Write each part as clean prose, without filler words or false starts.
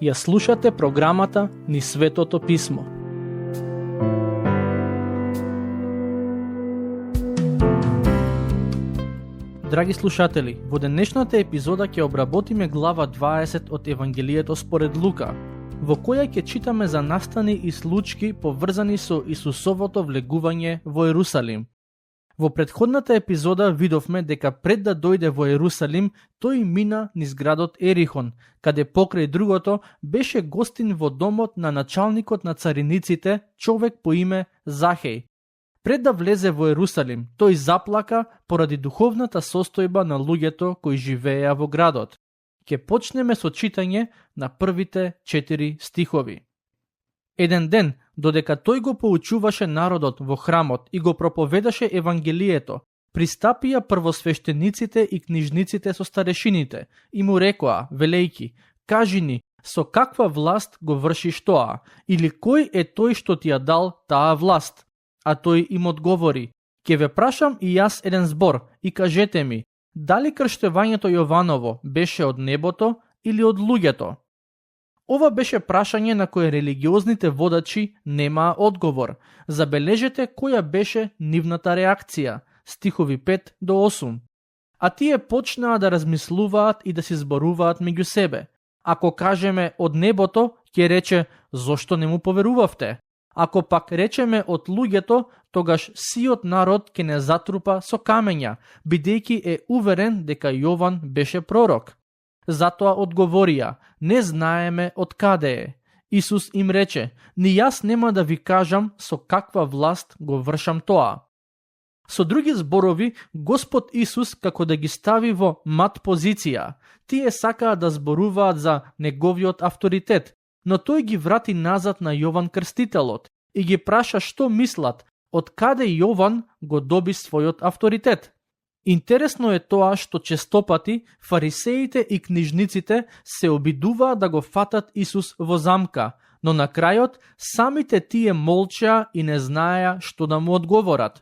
Ја слушате програмата Низ Светото Писмо. Драги слушатели, во денешната епизода ќе обработиме глава 20 од Евангелието според Лука, во која ќе читаме за настани и случаи поврзани со Исусовото влегување во Ерусалим. Во претходната епизода видовме дека пред да дојде во Ерусалим, тој мина низ градот Ерихон, каде покрај другото беше гостин во домот на началникот на цариниците, човек по име Захеј. Пред да влезе во Ерусалим, тој заплака поради духовната состојба на луѓето кои живееа во градот. Ќе почнеме со читање на првите 4 стихови. Еден ден, додека тој го поучуваше народот во храмот и го проповедаше Евангелието, пристапија првосвештениците и книжниците со старешините и му рекоа, велејки: кажи ни, со каква власт го вршиш тоа, или кој е тој што ти ја дал таа власт? А тој им одговори: ќе ве прашам и јас еден збор и кажете ми, дали крштевањето Јованово беше од небото или од луѓето? Ова беше прашање на кое религиозните водачи немаа одговор. Забележете која беше нивната реакција, стихови 5 до 8. А тие почнаа да размислуваат и да си зборуваат меѓу себе. Ако кажеме од небото, ќе рече: зошто не му поверувавте? Ако пак речеме од луѓето, тогаш сиот народ ќе не затрупа со камења, бидејќи е уверен дека Јован беше пророк. Затоа одговорија: не знаеме од каде е. Исус им рече: ни јас нема да ви кажам со каква власт го вршам тоа. Со други зборови, Господ Исус како да ги стави во мат позиција. Тие сакаа да зборуваат за неговиот авторитет, но тој ги врати назад на Јован Крстителот и ги праша што мислат, од каде Јован го доби својот авторитет. Интересно е тоа што честопати фарисеите и книжниците се обидуваат да го фатат Исус во замка, но на крајот самите тие молчеа и не знаеа што да му одговорат.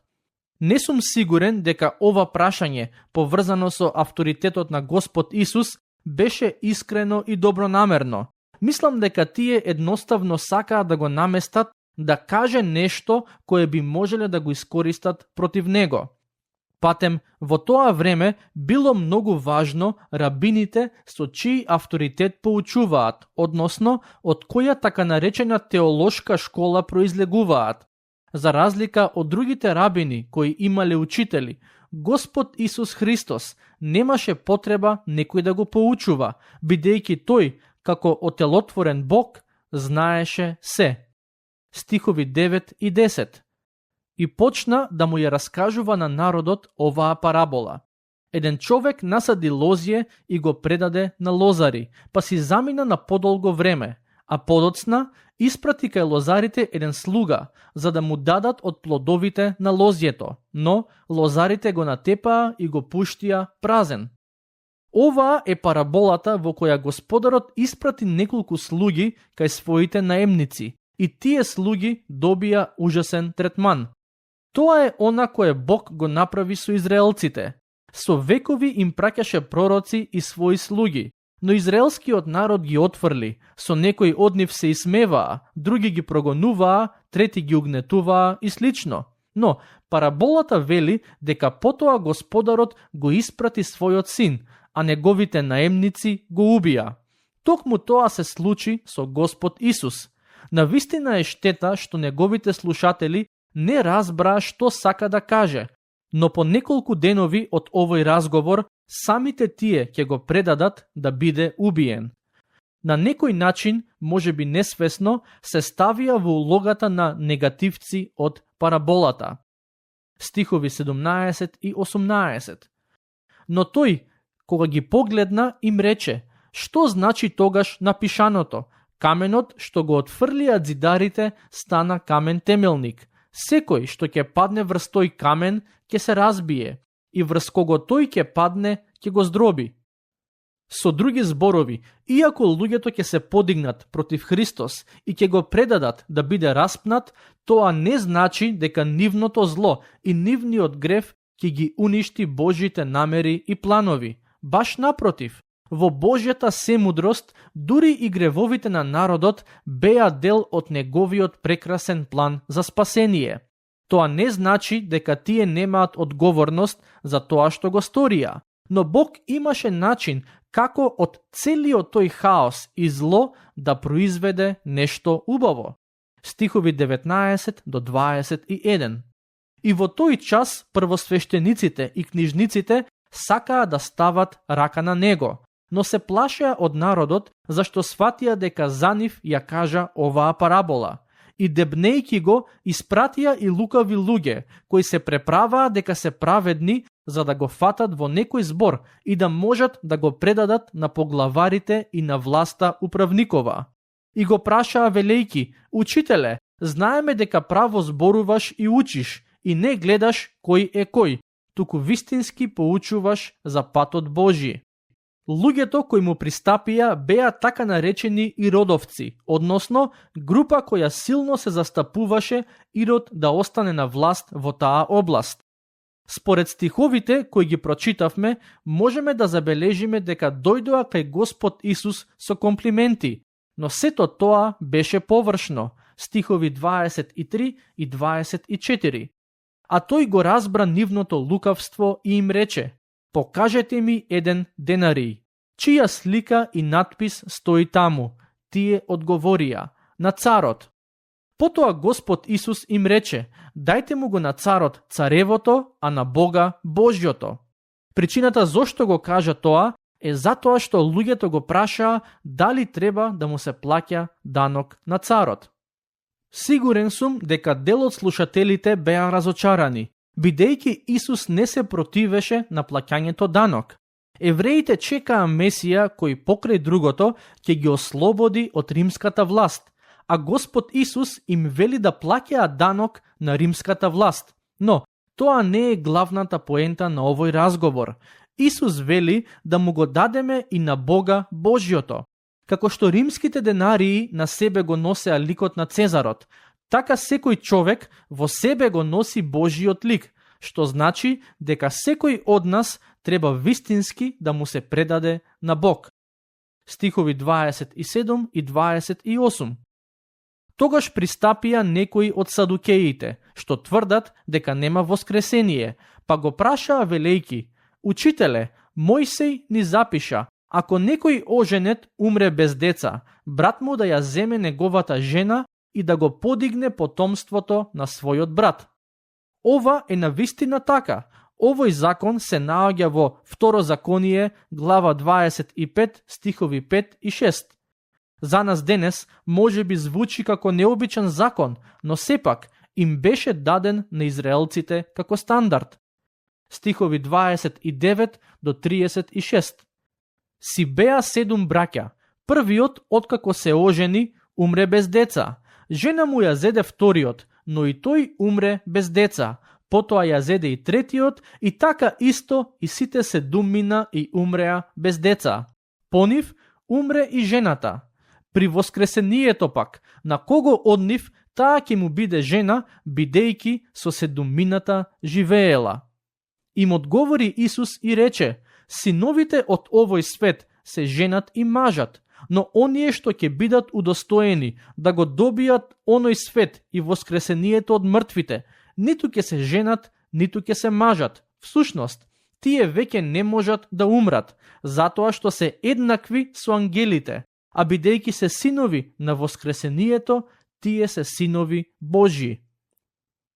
Не сум сигурен дека ова прашање, поврзано со авторитетот на Господ Исус, беше искрено и добронамерно. Мислам дека тие едноставно сакаат да го наместат да каже нешто кое би можеле да го искористат против него. Патем, во тоа време било многу важно рабините со чиј авторитет поучуваат, односно од која така наречена теолошка школа произлегуваат. За разлика од другите рабини кои имале учители, Господ Исус Христос немаше потреба некој да го поучува, бидејќи тој, како отелотворен Бог, знаеше се. Стихови 9 и 10. И почна да му ја раскажува на народот оваа парабола. Еден човек насади лозје и го предаде на лозари, па си замина на подолго време, а подоцна испрати кај лозарите еден слуга, за да му дадат од плодовите на лозјето, но лозарите го натепаа и го пуштија празен. Оваа е параболата во која Господарот испрати неколку слуги кај своите наемници, и тие слуги добија ужасен третман. Тоа е она кое Бог го направи со израелците. Со векови им праќаше пророци и своји слуги, но израелскиот народ ги отфрли, со некои од нив се исмеваа, други ги прогонуваа, трети ги угнетуваа и слично. Но параболата вели дека потоа Господарот го испрати својот син, а неговите наемници го убија. Токму тоа се случи со Господ Исус. Навистина е штета што неговите слушатели не разбраа што сака да каже, но по неколку денови од овој разговор, самите тие ќе го предадат да биде убиен. На некој начин, можеби несвесно, се ставија во улогата на негативци од параболата. Стихови 17 и 18. Но тој, кога ги погледна, им рече: што значи тогаш напишаното? Каменот што го отфрлија ѕидарите стана камен темелник. Секој што ќе падне врз тој камен ќе се разбие и врз кого тој ќе падне ќе го здроби. Со други зборови, иако луѓето ќе се подигнат против Христос и ќе го предадат да биде распнат, тоа не значи дека нивното зло и нивниот грев ќе ги уништи Божите намери и планови. Баш напротив, во Божјата семудрост, дури и гревовите на народот беа дел од неговиот прекрасен план за спасение. Тоа не значи дека тие немаат одговорност за тоа што го сторија, но Бог имаше начин како од целиот тој хаос и зло да произведе нешто убаво. Стихови 19 до 21. И во тој час првосвештениците и книжниците сакаа да стават рака на него, но се плашеа од народот зашто сватија дека за нив ја кажа оваа парабола. И дебнејки го, испратија и лукави луѓе, кои се преправаа дека се праведни, за да го фатат во некој збор и да можат да го предадат на поглаварите и на власта управникова. И го прашаа велејки: Учителе, знаеме дека право зборуваш и учиш, и не гледаш кој е кој, туку вистински поучуваш за патот Божи. Луѓето кои му пристапија беа така наречени иродовци, односно група која силно се застапуваше Ирод да остане на власт во таа област. Според стиховите кои ги прочитавме, можеме да забележиме дека дојдоа кај Господ Исус со комплименти, но сето тоа беше површно. Стихови 23 и 24. А тој го разбра нивното лукавство и им рече: Покажете ми еден денарий. Чија слика и надпис стои таму? Тие одговорија: На царот. Потоа Господ Исус им рече: Дајте му го на царот царевото, а на Бога Божјото. Причината зошто го кажа тоа е затоа што луѓето го прашаа дали треба да му се плаќа данок на царот. Сигурен сум дека дел од слушателите беа разочарани, бидејќи Исус не се противеше на плаќањето данок. Евреите чекаа Месија кој покрај другото ќе ги ослободи од римската власт, а Господ Исус им вели да плаќаат данок на римската власт. Но тоа не е главната поента на овој разговор. Исус вели да му го дадеме и на Бога Божјото. Како што римските денарии на себе го носеа ликот на Цезарот, така секој човек во себе го носи Божиот лик, што значи дека секој од нас треба вистински да му се предаде на Бог. Стихови 27 и 28. Тогаш пристапија некои од садукеите, што тврдат дека нема воскресение, па го прашаа велејки: Учителе, Мојсей ни запиша, ако некој оженет умре без деца, брат му да ја земе неговата жена и да го подигне потомството на својот брат. Ова е навистина така. Овој закон се наоѓа во Второзаконие, глава 25, стихови 5 и 6. За нас денес може би звучи како необичен закон, но сепак им беше даден на израелците како стандард. Стихови 29 до 36. Си беа 7 браќа. Првиот, откако се ожени, умре без деца. Жена му ја зеде вториот, но и тој умре без деца. Потоа ја зеде и третиот, и така исто и сите 7 и умреа без деца. По нив умре и жената. При воскресението пак, на кого од нив таа ќе му биде жена, бидејќи со 7 живеела? Им одговори Исус и рече: Синовите од овој свет се женат и мажат, но оние што ќе бидат удостоени да го добијат оној свет и воскресението од мртвите, ниту ќе се женат, ниту ќе се мажат. Всушност, тие веќе не можат да умрат, затоа што се еднакви со ангелите, а бидејќи се синови на воскресението, тие се синови Божји.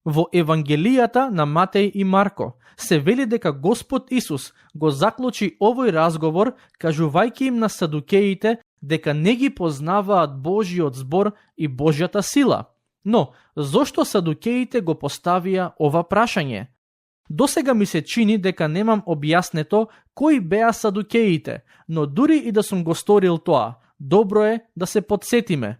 Во Евангелијата на Матеј и Марко се вели дека Господ Исус го заклучи овој разговор кажувајќи им на садукеите дека не ги познаваат Божјиот збор и Божјата сила. Но, зошто садукеите го поставија ова прашање? Досега ми се чини дека немам објаснето кои беа садукеите, но дури и да сум го сторил тоа, добро е да се подсетиме.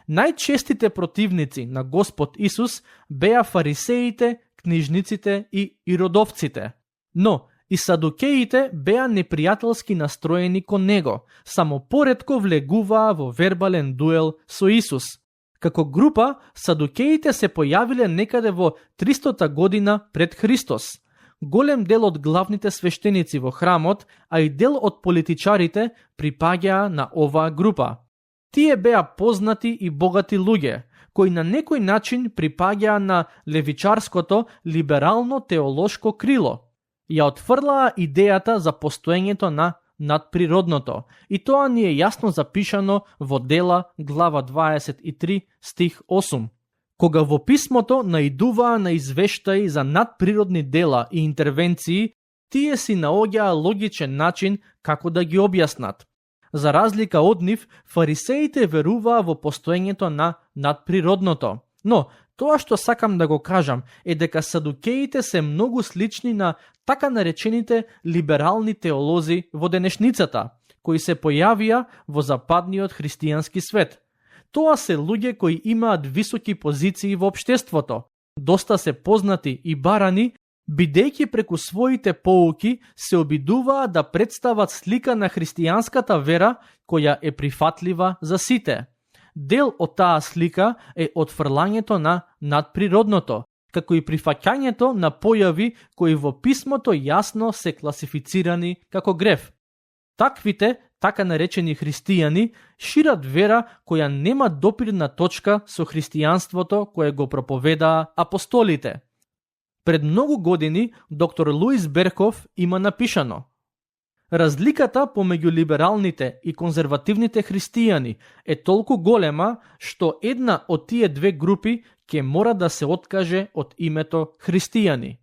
Најчестите противници на Господ Исус беа фарисеите, книжниците и иродовците. Но и садукеите беа непријателски настроени кон него, само поретко влегуваа во вербален дуел со Исус. Како група, садукеите се појавиле некаде во 300 година пред Христос. голем дел од главните свештеници во храмот, а и дел од политичарите припаѓаа на оваа група. Тие беа познати и богати луѓе, кои на некој начин припаѓаа на левичарското либерално теолошко крило. Ја отфрлаа идејата за постоењето на надприродното, и тоа ни е јасно запишано во Дела, глава 23, стих 8. Кога во писмото наидуваа на извештаи за надприродни дела и интервенции, тие си наоѓаа логичен начин како да ги објаснат. За разлика од нив, фарисеите веруваа во постоењето на надприродното. Но, тоа што сакам да го кажам е дека садукеите се многу слични на така наречените либерални теолози во денешницата, кои се појавија во западниот христијански свет. Тоа се луѓе кои имаат високи позиции во општеството, доста се познати и барани, бидејќи преку своите поуки се обидуваат да представат слика на христијанската вера која е прифатлива за сите. Дел од таа слика е отфрлањето на надприродното, како и прифаќањето на појави кои во писмото јасно се класифицирани како грев. Таквите, така наречени христијани, шират вера која нема допирна точка со христијанството кое го проповедаа апостолите. Пред многу години доктор Луис Берков има напишано: разликата помеѓу либералните и конзервативните христијани е толку голема што една од тие две групи ќе мора да се откаже од името христијани.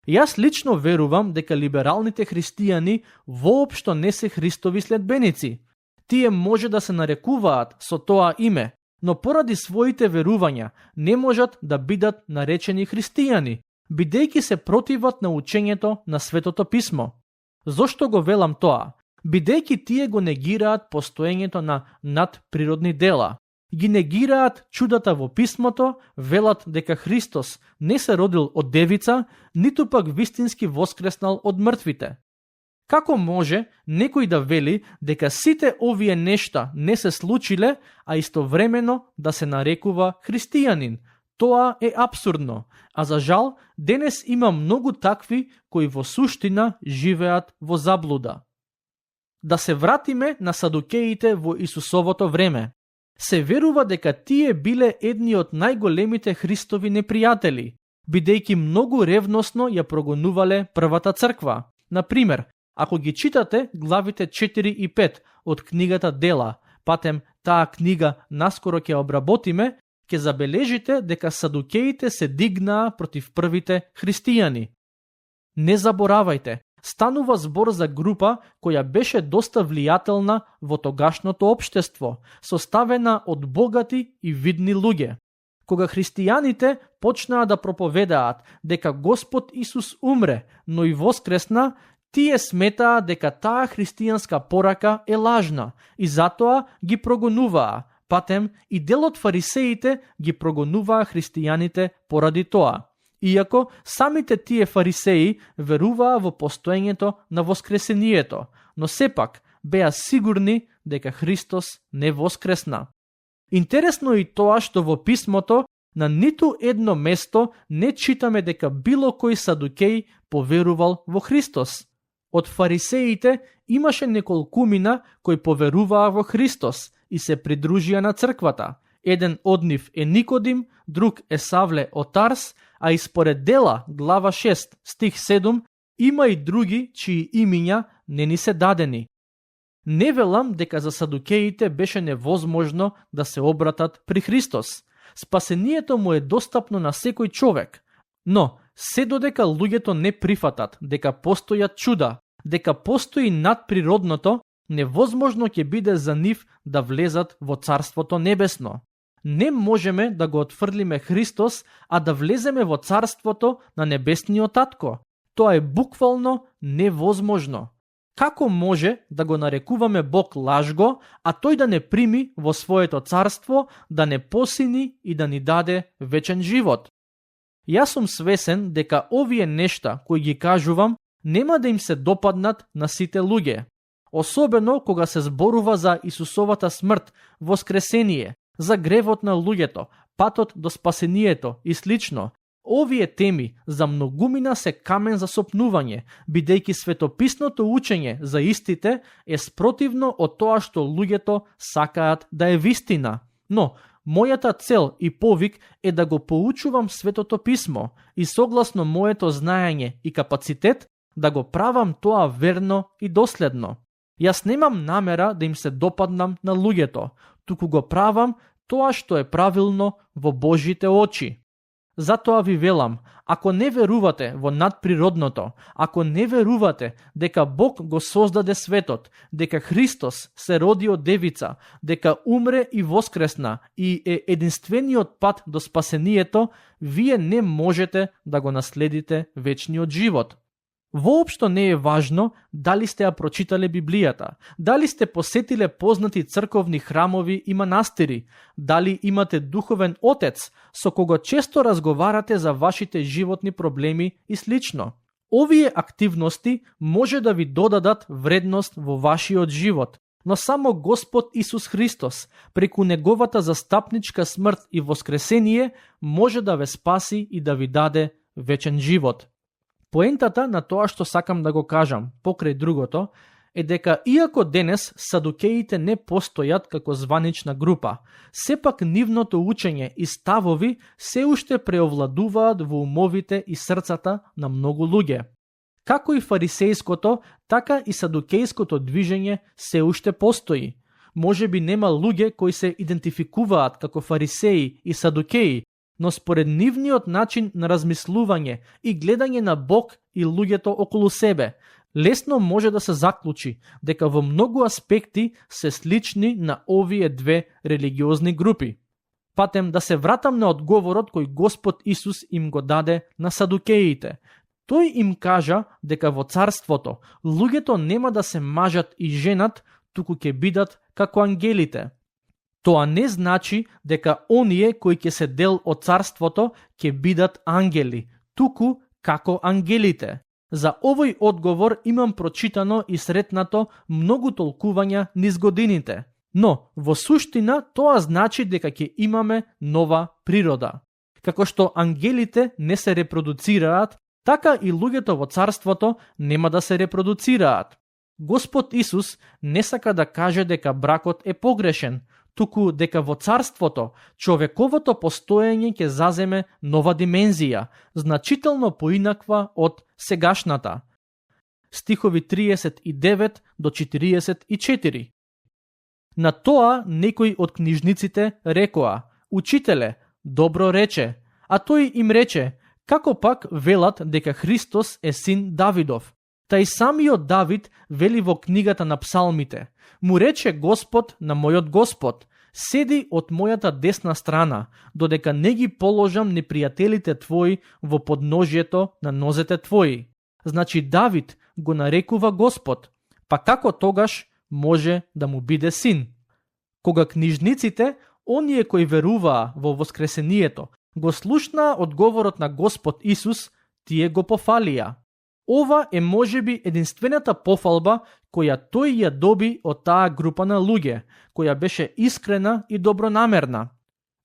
Јас лично верувам дека либералните христијани воопшто не се Христови следбеници. Тие може да се нарекуваат со тоа име, но поради своите верувања не можат да бидат наречени христијани, бидејќи се противат на учењето на Светото писмо. Зошто го велам тоа? Бидејќи тие го негираат постоењето на надприродни дела. Ги негираат чудата во писмото, велат дека Христос не се родил од девица, ниту пак вистински воскреснал од мртвите. Како може некој да вели дека сите овие нешта не се случиле, а истовремено да се нарекува христијанин? Тоа е апсурдно, а за жал, денес има многу такви кои во суштина живеат во заблуда. Да се вратиме на садукеите во Исусовото време. Се верува дека тие биле едни од најголемите Христови непријатели, бидејќи многу ревносно ја прогонувале првата црква. Например, ако ги читате главите 4 и 5 од книгата Дела, патем таа книга наскоро ќе обработиме, ќе забележите дека садукеите се дигнаа против првите христијани. Не заборавајте, станува збор за група која беше доста влијателна во тогашното општество, составена од богати и видни луѓе. Кога христијаните почнаа да проповедаат дека Господ Исус умре, но и воскресна, тие сметаа дека таа христијанска порака е лажна и затоа ги прогонуваа. Патем и дел од фарисеите ги прогонуваа христијаните поради тоа. Иако самите тие фарисеи веруваа во постоењето на воскресението, но сепак беа сигурни дека Христос не воскресна. Интересно и тоа што во писмото на ниту едно место не читаме дека било кој садукеј поверувал во Христос. Од фарисеите имаше неколкумина кои поверуваа во Христос и се придружија на црквата. Еден од нив е Никодим, друг е Савле од Тарс, а и според Дела, глава 6, стих 7, има и други чии имиња не ни се дадени. Не велам дека за садукеите беше невозможно да се обратат при Христос. Спасението му е достапно на секој човек. Но, се додека луѓето не прифатат дека постојат чуда, дека постои надприродното, невозможно ќе биде за нив да влезат во Царството Небесно. Не можеме да го отфрлиме Христос, а да влеземе во Царството на Небесниот Татко. Тоа е буквално невозможно. Како може да го нарекуваме Бог лажго, а тој да не прими во своето царство, да не посини и да ни даде вечен живот? Јас сум свесен дека овие нешта кои ги кажувам нема да им се допаднат на сите луѓе. Особено кога се зборува за Исусовата смрт, воскресение, за гревот на луѓето, патот до спасението и слично. Овие теми за многумина се камен за сопнување, бидејќи светописното учење за истите е спротивно од тоа што луѓето сакаат да е вистина. Но, мојата цел и повик е да го поучувам Светото писмо и согласно моето знаење и капацитет да го правам тоа верно и доследно. Јас немам намера да им се допаднам на луѓето, туку го правам тоа што е правилно во Божите очи. Затоа ви велам, ако не верувате во надприродното, ако не верувате дека Бог го создаде светот, дека Христос се роди од девица, дека умре и воскресна и е единствениот пат до спасението, вие не можете да го наследите вечниот живот. Воопшто не е важно дали сте ја прочитале Библијата, дали сте посетиле познати црковни храмови и манастири, дали имате духовен отец со кого често разговарате за вашите животни проблеми и слично. Овие активности може да ви додадат вредност во вашиот живот, но само Господ Исус Христос, преку неговата застапничка смрт и воскресение, може да ве спаси и да ви даде вечен живот. Поентата на тоа што сакам да го кажам, покрај другото, е дека иако денес садукеите не постојат како званична група, сепак нивното учење и ставови се уште преовладуваат во умовите и срцата на многу луѓе. Како и фарисејското, така и садукејското движење се уште постои. Може би нема луѓе кои се идентификуваат како фарисеи и садукеи, но според нивниот начин на размислување и гледање на Бог и луѓето околу себе, лесно може да се заклучи дека во многу аспекти се слични на овие две религиозни групи. Патем да се вратам на одговорот кој Господ Исус им го даде на садукеите. Тој им кажа дека во царството луѓето нема да се мажат и женат, туку ќе бидат како ангелите. Тоа не значи дека оние кои ќе се дел од царството ќе бидат ангели, туку како ангелите. За овој одговор имам прочитано и сретнато многу толкувања низ годините, но во суштина тоа значи дека ќе имаме нова природа. Како што ангелите не се репродуцираат, така и луѓето во царството нема да се репродуцираат. Господ Исус не сака да каже дека бракот е погрешен, туку дека во царството човековото постоење ќе заземе нова димензија, значително поинаква од сегашната. Стихови 39 до 44. На тоа некој од книжниците рекоа: Учителе, добро рече, а тој им рече: како пак велат дека Христос е син Давидов? Тај самиот Давид вели во книгата на псалмите: му рече Господ на мојот Господ: седи од мојата десна страна, додека не ги положам непријателите твои во подножјето на нозете твои. Значи Давид го нарекува Господ, па како тогаш може да му биде син? Кога книжниците, оние кои веруваа во воскресението, го слушнаа одговорот на Господ Исус, тие го пофалија. Ова е можеби единствената пофалба која тој ја доби од таа група на луѓе, која беше искрена и добронамерна.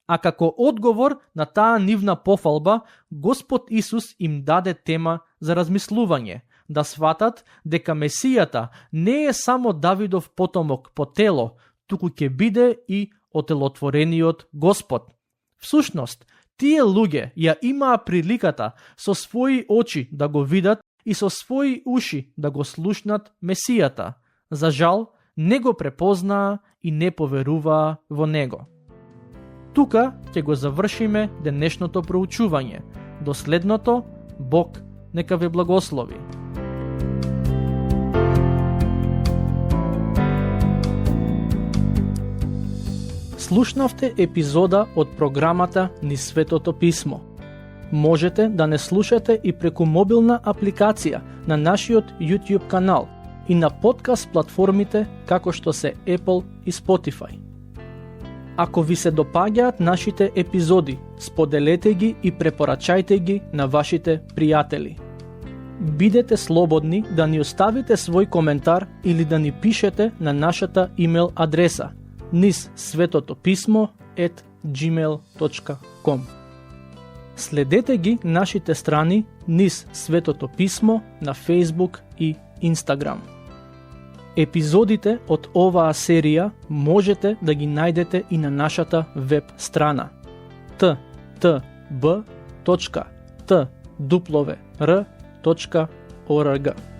А како одговор на таа нивна пофалба, Господ Исус им даде тема за размислување, да сватат дека Месијата не е само Давидов потомок по тело, туку ќе биде и отелотворениот Господ. Всушност, тие луѓе ја имаа приликата со своји очи да го видат и со своји уши да го слушнат Месијата. За жал, не го препознаа и не поверуваа во него. Тука ќе го завршиме денешното проучување. До следното, Бог нека ве благослови. Слушнавте епизода од програмата Низ Светото писмо. Можете да не слушате и преку мобилна апликација на нашиот YouTube канал и на подкаст платформите како што се Apple и Spotify. Ако ви се допаѓаат нашите епизоди, споделете ги и препорачајте ги на вашите пријатели. Бидете слободни да ни оставите свој коментар или да ни пишете на нашата имейл адреса nizsvetotopисmo@gmail.com. Следете ги нашите страни низ Светото писмо на Facebook и Instagram. Епизодите од оваа серија можете да ги најдете и на нашата веб страна ttb.twr.org.